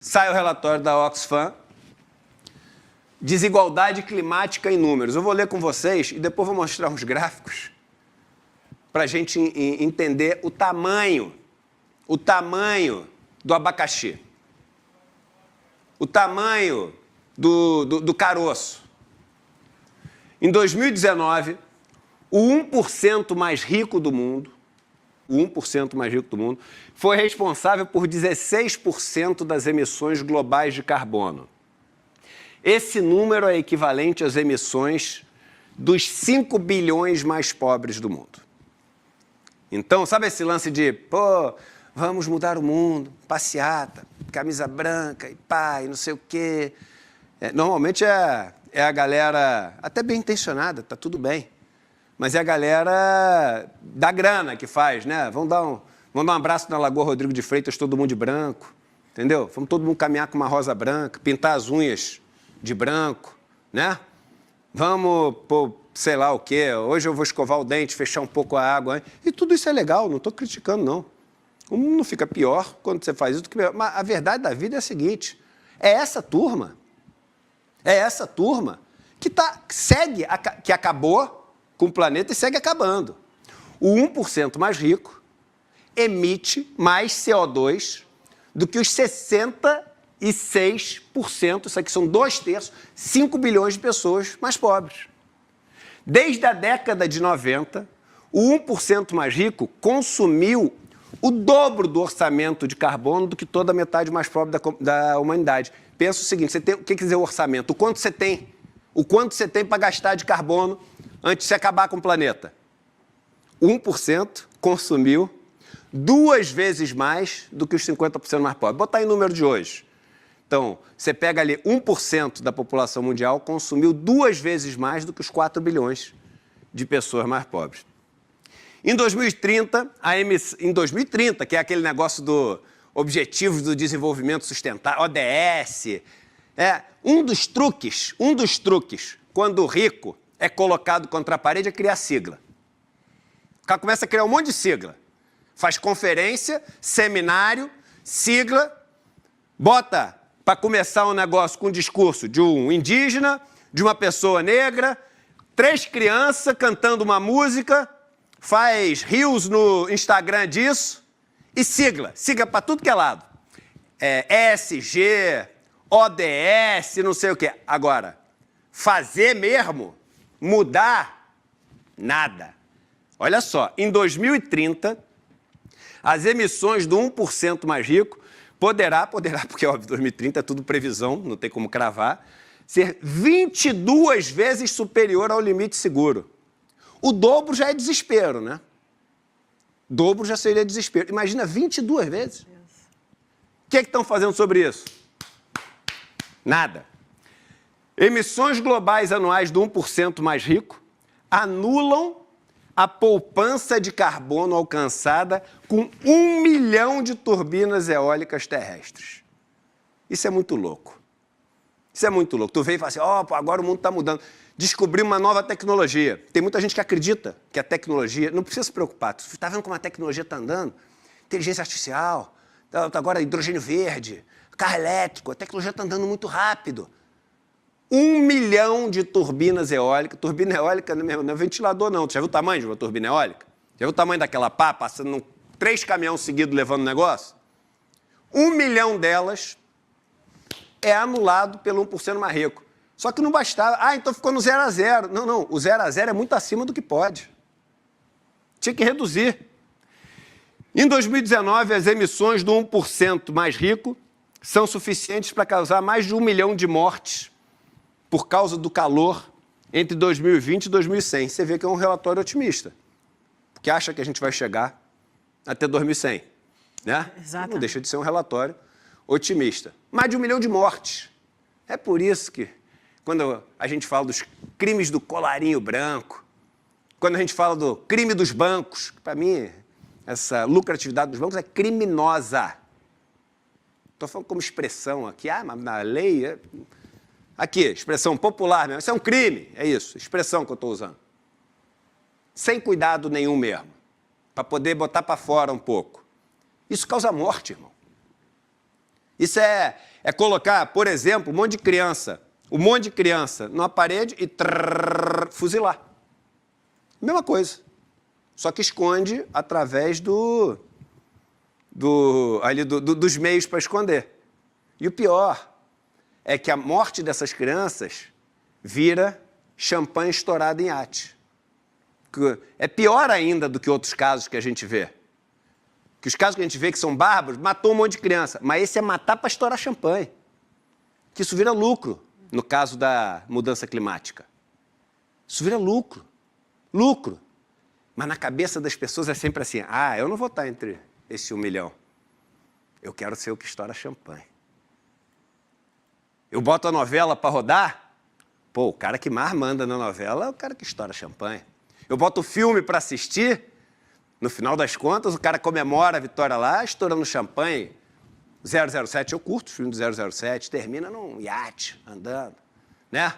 Sai o relatório da Oxfam, desigualdade climática em números. Eu vou ler com vocês e depois vou mostrar uns gráficos para a gente entender o tamanho do abacaxi, o tamanho do caroço. Em 2019, o 1% mais rico do mundo, foi responsável por 16% das emissões globais de carbono. Esse número é equivalente às emissões dos 5 bilhões mais pobres do mundo. Então, sabe esse lance de, pô, vamos mudar o mundo, passeata, camisa branca e pá, e não sei o quê. Normalmente é a galera até bem intencionada, tá tudo bem. Mas é a galera da grana que faz, né? Vamos dar um abraço na Lagoa Rodrigo de Freitas, todo mundo de branco, entendeu? Vamos todo mundo caminhar com uma rosa branca, pintar as unhas de branco, né? Vamos, pô, sei lá o quê, hoje eu vou escovar o dente, fechar um pouco a água. E tudo isso é legal, não estou criticando, não. O mundo não fica pior quando você faz isso do que melhor. Mas a verdade da vida é a seguinte, é essa turma que acabou com o planeta e segue acabando. O 1% mais rico emite mais CO2 do que os 66%, isso aqui são 2/3, 5 bilhões de pessoas mais pobres. Desde a década de 90, o 1% mais rico consumiu o dobro do orçamento de carbono do que toda a metade mais pobre da humanidade. Pensa o seguinte, o que quer dizer o orçamento? O quanto você tem para gastar de carbono antes de você acabar com o planeta. 1% consumiu 2 vezes mais do que os 50% mais pobres. Botar em número de hoje. Então, você pega ali 1% da população mundial consumiu 2 vezes mais do que os 4 bilhões de pessoas mais pobres. Em 2030, que é aquele negócio do Objetivos do Desenvolvimento Sustentável, ODS, um dos truques, quando o rico é colocado contra a parede, é criar sigla. O cara começa a criar um monte de sigla. Faz conferência, seminário, sigla, bota para começar um negócio com um discurso de um indígena, de uma pessoa negra, 3 crianças cantando uma música, faz reels no Instagram disso e sigla para tudo que é lado. ESG, ODS, não sei o quê. Agora, fazer mesmo, mudar, nada. Olha só, em 2030, as emissões do 1% mais rico poderá, porque óbvio, 2030 é tudo previsão, não tem como cravar, ser 22 vezes superior ao limite seguro. O dobro já é desespero, né? Dobro já seria desespero. Imagina 22 vezes. O que estão fazendo sobre isso? Nada. Emissões globais anuais do 1% mais rico anulam a poupança de carbono alcançada com 1 milhão de turbinas eólicas terrestres. Isso é muito louco. Isso é muito louco. Tu vem e fala assim, agora o mundo está mudando. Descobri uma nova tecnologia. Tem muita gente que acredita que a tecnologia... Não precisa se preocupar. Tu está vendo como a tecnologia está andando? Inteligência artificial, agora hidrogênio verde, carro elétrico. A tecnologia está andando muito rápido. 1 milhão de turbinas eólicas. Turbina eólica não é ventilador, não. Tu já viu o tamanho de uma turbina eólica? Já viu o tamanho daquela pá passando 3 caminhões seguidos levando o negócio? 1 milhão delas é anulado pelo 1% mais rico. Só que não bastava. Então ficou no 0 a 0. Não. O 0 a 0 é muito acima do que pode. Tinha que reduzir. Em 2019, as emissões do 1% mais rico são suficientes para causar mais de 1 milhão de mortes por causa do calor entre 2020 e 2100. Você vê que é um relatório otimista, porque acha que a gente vai chegar até 2100, né? Exatamente. Não deixa de ser um relatório otimista. Mais de 1 milhão de mortes. É por isso que, quando a gente fala dos crimes do colarinho branco, quando a gente fala do crime dos bancos, que para mim, essa lucratividade dos bancos é criminosa. Estou falando como expressão aqui, mas na lei... Aqui, expressão popular mesmo. Isso é um crime, é isso, expressão que eu estou usando. Sem cuidado nenhum mesmo, para poder botar para fora um pouco. Isso causa morte, irmão. Isso é colocar, por exemplo, um monte de criança numa parede e fuzilar. Mesma coisa. Só que esconde através dos meios para esconder. E o pior é que a morte dessas crianças vira champanhe estourado em iate. É pior ainda do que outros casos que a gente vê. Que os casos que a gente vê que são bárbaros, matou um monte de criança. Mas esse é matar para estourar champanhe. Que isso vira lucro, no caso da mudança climática. Isso vira lucro. Lucro. Mas na cabeça das pessoas é sempre assim, eu não vou estar entre esse 1 milhão. Eu quero ser o que estoura champanhe. Eu boto a novela para rodar, o cara que mais manda na novela é o cara que estoura champanhe. Eu boto o filme para assistir, no final das contas, o cara comemora a vitória lá, estourando champanhe. 007, eu curto o filme do 007, termina num iate, andando, né?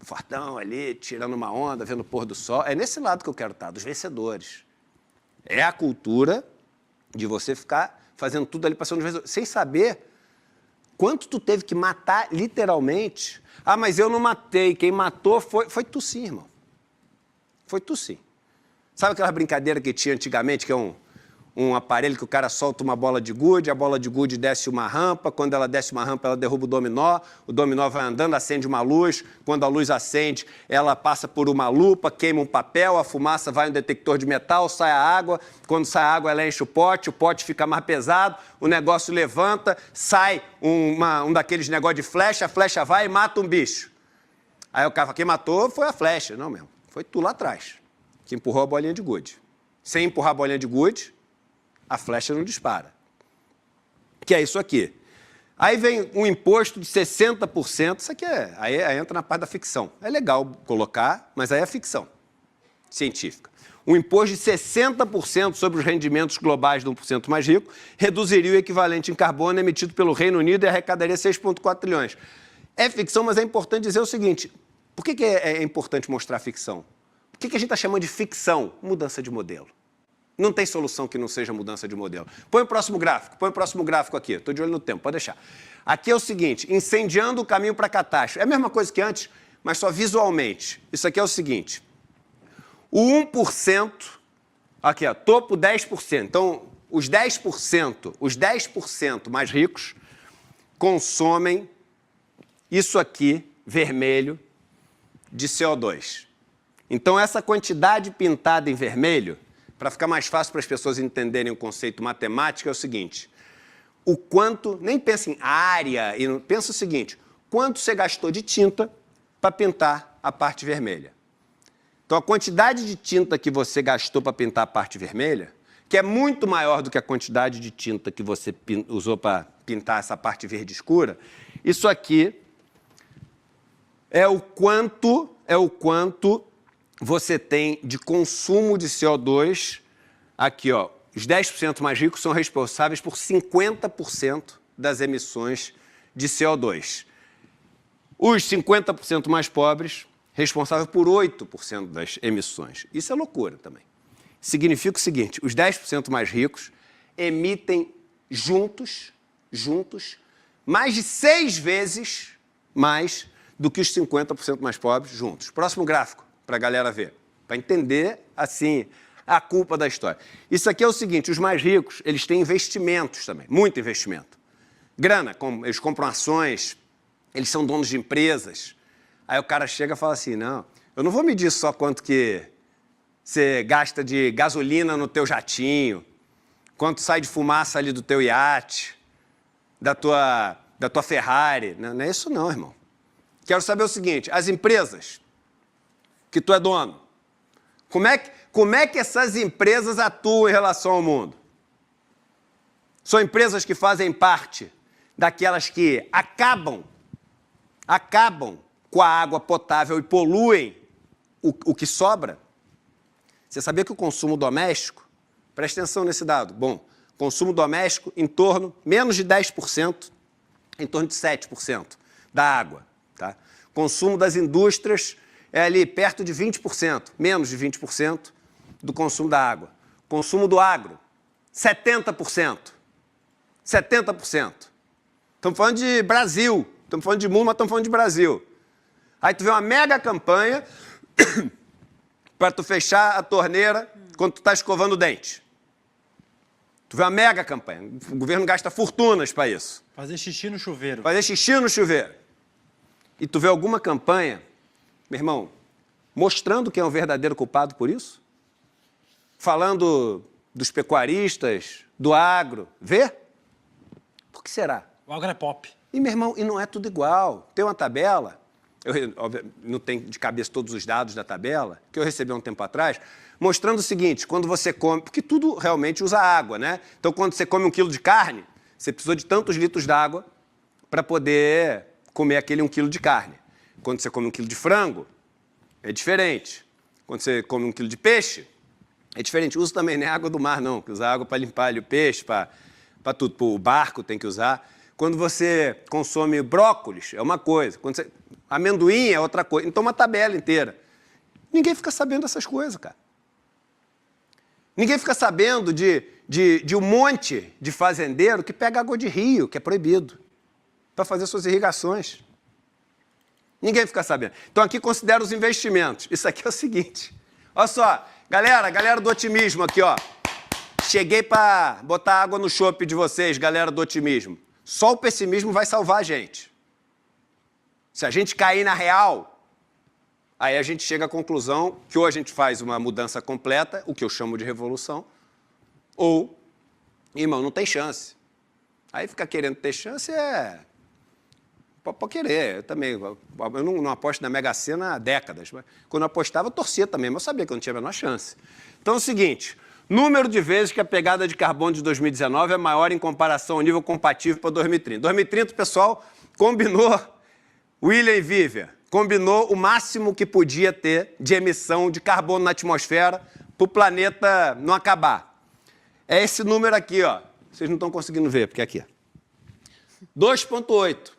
Fortão ali, tirando uma onda, vendo o pôr do sol. É nesse lado que eu quero estar, dos vencedores. É a cultura de você ficar fazendo tudo ali para ser um dos vencedores, sem saber quanto tu teve que matar, literalmente. Mas eu não matei, quem matou foi tu sim, irmão. Foi tu sim. Sabe aquela brincadeira que tinha antigamente, que é um aparelho que o cara solta uma bola de gude, a bola de gude desce uma rampa, quando ela desce uma rampa, ela derruba o dominó vai andando, acende uma luz, quando a luz acende, ela passa por uma lupa, queima um papel, a fumaça vai no detector de metal, sai a água, quando sai a água ela enche o pote fica mais pesado, o negócio levanta, sai um daqueles negócios de flecha, a flecha vai e mata um bicho. Aí o cara fala, quem matou foi a flecha. Não, mesmo, foi tu lá atrás, que empurrou a bolinha de gude. Sem empurrar a bolinha de gude, a flecha não dispara. Que é isso aqui. Aí vem um imposto de 60%, isso aqui aí entra na parte da ficção. É legal colocar, mas aí é ficção científica. Um imposto de 60% sobre os rendimentos globais do 1% mais rico reduziria o equivalente em carbono emitido pelo Reino Unido e arrecadaria 6,4 trilhões. É ficção, mas é importante dizer o seguinte, por que é importante mostrar ficção? O que a gente está chamando de ficção? Mudança de modelo. Não tem solução que não seja mudança de modelo. Põe o próximo gráfico aqui. Estou de olho no tempo, pode deixar. Aqui é o seguinte, incendiando o caminho para a catástrofe. É a mesma coisa que antes, mas só visualmente. Isso aqui é o seguinte, o 1%, aqui ó, topo 10%. Então, os 10% mais ricos consomem isso aqui, vermelho, de CO2. Então, essa quantidade pintada em vermelho, para ficar mais fácil para as pessoas entenderem o conceito matemático, é o seguinte, o quanto, nem pensa em área, pensa o seguinte, quanto você gastou de tinta para pintar a parte vermelha. Então, a quantidade de tinta que você gastou para pintar a parte vermelha, que é muito maior do que a quantidade de tinta que você usou para pintar essa parte verde escura, isso aqui é o quanto você tem de consumo de CO2, aqui, ó, os 10% mais ricos são responsáveis por 50% das emissões de CO2. Os 50% mais pobres, responsáveis por 8% das emissões. Isso é loucura também. Significa o seguinte, os 10% mais ricos emitem juntos, mais de 6 vezes mais do que os 50% mais pobres juntos. Próximo gráfico, para a galera ver, para entender, assim, a culpa da história. Isso aqui é o seguinte, os mais ricos, eles têm investimentos também, muito investimento. Grana, eles compram ações, eles são donos de empresas. Aí o cara chega e fala assim, não, eu não vou medir só quanto que você gasta de gasolina no teu jatinho, quanto sai de fumaça ali do teu iate, da tua Ferrari. Não é isso não, irmão. Quero saber o seguinte, as empresas que tu é dono, como é que essas empresas atuam em relação ao mundo? São empresas que fazem parte daquelas que acabam com a água potável e poluem o que sobra? Você sabia que o consumo doméstico, presta atenção nesse dado, bom, consumo doméstico em torno, menos de 10%, em torno de 7% da água. Tá? Consumo das indústrias é ali perto de 20%, menos de 20% do consumo da água. Consumo do agro, 70%. 70%. Estamos falando de Brasil. Estamos falando de mundo, mas estamos falando de Brasil. Aí tu vê uma mega campanha para tu fechar a torneira quando tu está escovando o dente. Tu vê uma mega campanha. O governo gasta fortunas para isso. Fazer xixi no chuveiro. Fazer xixi no chuveiro. E tu vê alguma campanha, meu irmão, mostrando quem é o verdadeiro culpado por isso? Falando dos pecuaristas, do agro. Vê? Por que será? O agro é pop. E, meu irmão, e não é tudo igual. Tem uma tabela, eu não tenho de cabeça todos os dados da tabela, que eu recebi há um tempo atrás, mostrando o seguinte, quando você come, porque tudo realmente usa água, né? Então, quando você come 1 quilo de carne, você precisou de tantos litros d'água para poder comer aquele 1 quilo de carne. Quando você come 1 quilo de frango, é diferente. Quando você come 1 quilo de peixe, é diferente. Usa também, não é água do mar, não, que usa água para limpar ali o peixe, para tudo. O barco tem que usar. Quando você consome brócolis, é uma coisa. Quando você... amendoim é outra coisa. Então, uma tabela inteira. Ninguém fica sabendo dessas coisas, cara. Ninguém fica sabendo de um monte de fazendeiro que pega água de rio, que é proibido, para fazer suas irrigações. Ninguém fica sabendo. Então, aqui considera os investimentos. Isso aqui é o seguinte. Olha só, galera do otimismo aqui, ó. Cheguei para botar água no chope de vocês, galera do otimismo. Só o pessimismo vai salvar a gente. Se a gente cair na real, aí a gente chega à conclusão que ou a gente faz uma mudança completa, o que eu chamo de revolução, ou, irmão, não tem chance. Aí ficar querendo ter chance pode querer. Eu também. Eu não aposto na Mega Sena há décadas. Mas quando eu apostava, eu torcia também, mas eu sabia que eu não tinha a menor chance. Então é o seguinte, número de vezes que a pegada de carbono de 2019 é maior em comparação ao nível compatível para 2030. 2030, o pessoal combinou, William e Vivian, combinou o máximo que podia ter de emissão de carbono na atmosfera para o planeta não acabar. É esse número aqui, ó. Vocês não estão conseguindo ver, porque é aqui. 2,8.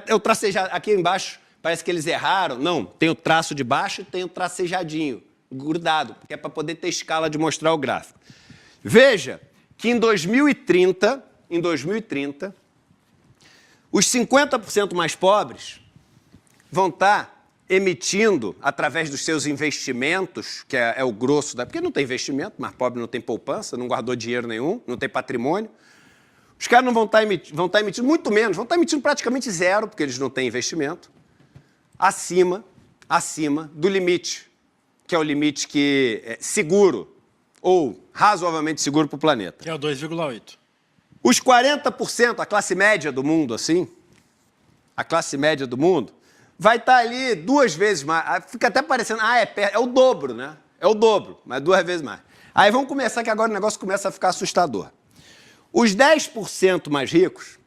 Eu tracejado. Aqui embaixo, parece que eles erraram. Não, tem o traço de baixo e tem o tracejadinho, grudado, porque é para poder ter escala de mostrar o gráfico. Veja que em 2030, os 50% mais pobres vão estar emitindo, através dos seus investimentos, que é o grosso da... Porque não tem investimento, mas pobre não tem poupança, não guardou dinheiro nenhum, não tem patrimônio. Os caras não vão estar emitindo, muito menos, vão estar emitindo praticamente zero, porque eles não têm investimento, acima do limite, que é o limite que é seguro, ou razoavelmente seguro para o planeta. Que é o 2,8. Os 40%, a classe média do mundo, assim, a classe média do mundo, vai estar ali 2 vezes mais. Fica até parecendo, é o dobro, né? É o dobro, mas 2 vezes mais. Aí vamos começar, que agora o negócio começa a ficar assustador. Os 10% mais ricos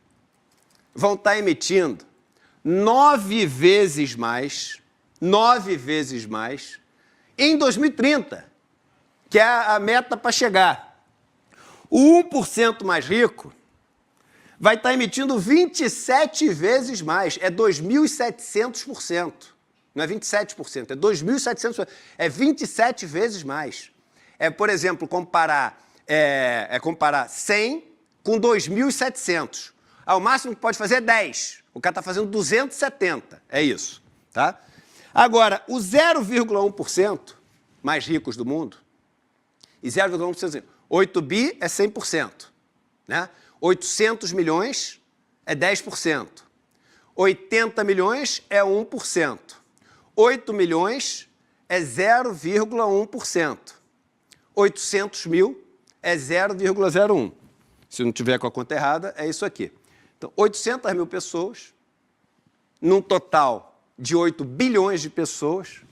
vão estar emitindo 9 vezes mais em 2030, que é a meta para chegar. O 1% mais rico vai estar emitindo 27 vezes mais, é 2.700%. Não é 27%, é 2.700%, é 27 vezes mais. É, por exemplo, comparar 100 com 2.700. O máximo que pode fazer é 10. O cara está fazendo 270, é isso, tá? Agora, os 0,1% mais ricos do mundo, e 0,1%, 8 bi é 100%, né? 800 milhões é 10%. 80 milhões é 1%. 8 milhões é 0,1%. 800 mil é 0,01%. Se não tiver com a conta errada, é isso aqui. Então, 800 mil pessoas, num total de 8 bilhões de pessoas,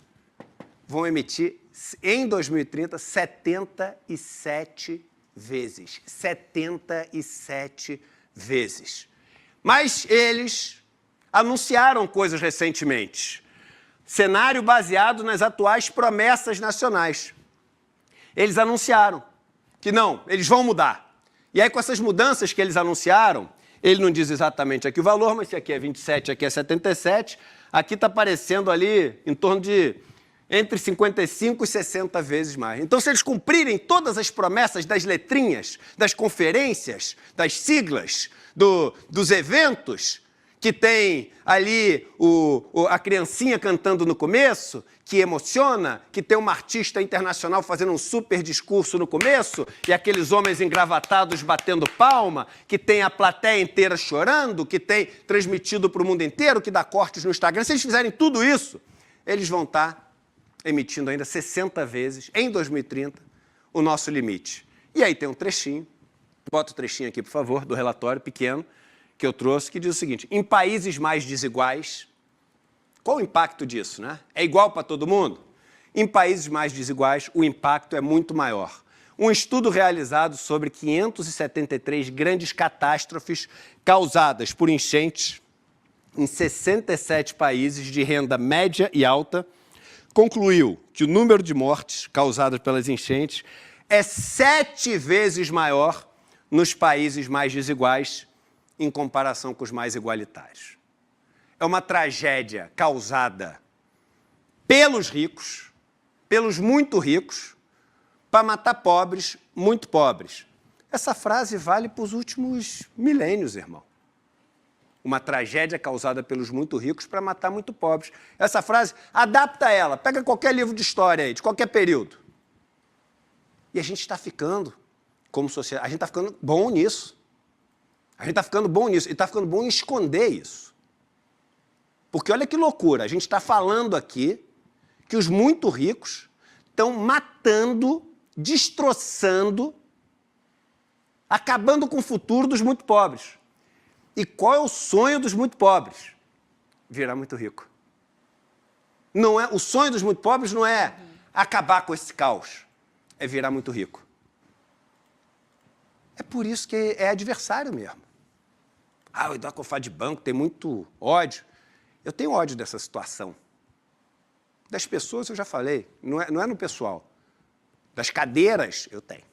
vão emitir, em 2030, 77 vezes. 77 vezes. Mas eles anunciaram coisas recentemente. Cenário baseado nas atuais promessas nacionais. Eles anunciaram que não, eles vão mudar. E aí, com essas mudanças que eles anunciaram, ele não diz exatamente aqui o valor, mas se aqui é 27, aqui é 77, aqui está aparecendo ali em torno de entre 55 e 60 vezes mais. Então, se eles cumprirem todas as promessas das letrinhas, das conferências, das siglas, dos eventos, que tem ali a criancinha cantando no começo, que emociona, que tem uma artista internacional fazendo um super discurso no começo, e aqueles homens engravatados batendo palma, que tem a plateia inteira chorando, que tem transmitido para o mundo inteiro, que dá cortes no Instagram. Se eles fizerem tudo isso, eles vão estar emitindo ainda 60 vezes, em 2030, o nosso limite. E aí tem um trechinho, bota o trechinho aqui, por favor, do relatório pequeno, que eu trouxe, que diz o seguinte: em países mais desiguais, qual o impacto disso, né? É igual para todo mundo? Em países mais desiguais, o impacto é muito maior. Um estudo realizado sobre 573 grandes catástrofes causadas por enchentes em 67 países de renda média e alta concluiu que o número de mortes causadas pelas enchentes é 7 vezes maior nos países mais desiguais em comparação com os mais igualitários. É uma tragédia causada pelos ricos, pelos muito ricos, para matar pobres, muito pobres. Essa frase vale para os últimos milênios, irmão. Uma tragédia causada pelos muito ricos para matar muito pobres. Essa frase, adapta ela, pega qualquer livro de história aí, de qualquer período. E a gente está ficando, como sociedade, a gente está ficando bom nisso. A gente está ficando bom nisso, e está ficando bom em esconder isso. Porque olha que loucura, a gente está falando aqui que os muito ricos estão matando, destroçando, acabando com o futuro dos muito pobres. E qual é o sonho dos muito pobres? Virar muito rico. Não é, o sonho dos muito pobres não é acabar com esse caos, é virar muito rico. É por isso que é adversário mesmo. Ah, o Eduardo de banco tem muito ódio. Eu tenho ódio dessa situação. Das pessoas eu já falei, não é no pessoal. Das cadeiras eu tenho.